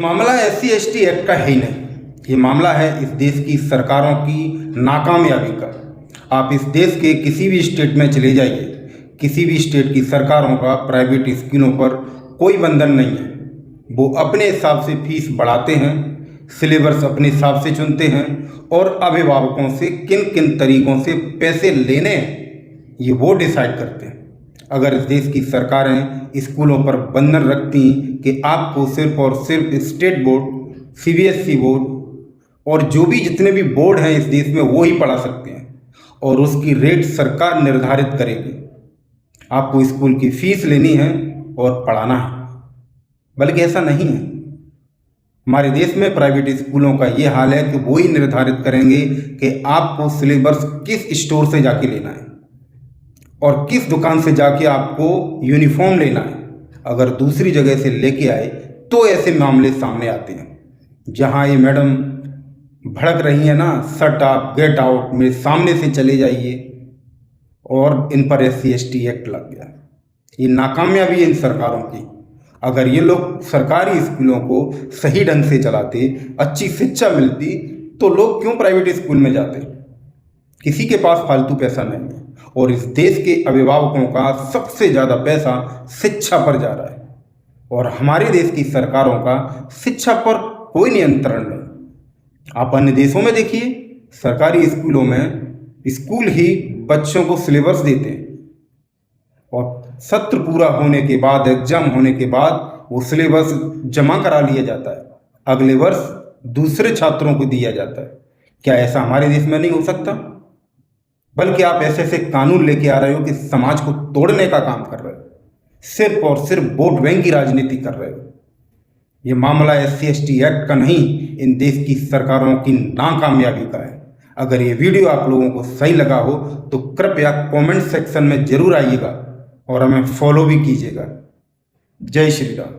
मामला SC/ST act का है ही नहीं। ये मामला है इस देश की सरकारों की नाकामयाबी का। आप इस देश के किसी भी स्टेट में चले जाइए, किसी भी स्टेट की सरकारों का प्राइवेट स्कूलों पर कोई बंधन नहीं है। वो अपने हिसाब से फीस बढ़ाते हैं, सिलेबस अपने हिसाब से चुनते हैं और अभिभावकों से किन किन तरीकों से पैसे लेने हैं ये वो डिसाइड करते हैं। अगर इस देश की सरकारें स्कूलों पर बंधन रखती कि आपको सिर्फ और सिर्फ स्टेट बोर्ड, CBSE बोर्ड और जो भी जितने भी बोर्ड हैं इस देश में वो ही पढ़ा सकते हैं और उसकी रेट सरकार निर्धारित करेगी। आपको स्कूल की फीस लेनी है और पढ़ाना है, बल्कि ऐसा नहीं है। हमारे देश में प्राइवेट स्कूलों का ये हाल है कि वो ही निर्धारित करेंगे कि आपको सिलेबस किस स्टोर से जाके लेना है और किस दुकान से जाके आपको यूनिफॉर्म लेना है। अगर दूसरी जगह से लेके आए तो ऐसे मामले सामने आते हैं। जहाँ ये मैडम भड़क रही है ना, शट अप, गेट आउट, मेरे सामने से चले जाइए, और इन पर SC/ST एक्ट लग गया। ये नाकामयाबी है इन सरकारों की। अगर ये लोग सरकारी स्कूलों को सही ढंग से चलाते, अच्छी शिक्षा मिलती, तो लोग क्यों प्राइवेट स्कूल में जाते? किसी के पास फालतू पैसा नहीं है और इस देश के अभिभावकों का सबसे ज़्यादा पैसा शिक्षा पर जा रहा है और हमारे देश की सरकारों का शिक्षा पर कोई नियंत्रण नहीं। आप अन्य देशों में देखिए, सरकारी स्कूलों में स्कूल ही बच्चों को सिलेबस देते हैं और सत्र पूरा होने के बाद, एग्जाम होने के बाद वो सिलेबस जमा करा लिया जाता है, अगले वर्ष दूसरे छात्रों को दिया जाता है। क्या ऐसा हमारे देश में नहीं हो सकता? बल्कि आप ऐसे ऐसे कानून लेके आ रहे हो कि समाज को तोड़ने का काम कर रहे हो, सिर्फ और सिर्फ वोट बैंक की राजनीति कर रहे हो। ये मामला SC/ST एक्ट का नहीं, इन देश की सरकारों की नाकामयाबी का है। अगर ये वीडियो आप लोगों को सही लगा हो तो कृपया कमेंट सेक्शन में जरूर आइएगा और हमें फॉलो भी कीजिएगा। जय श्री राम।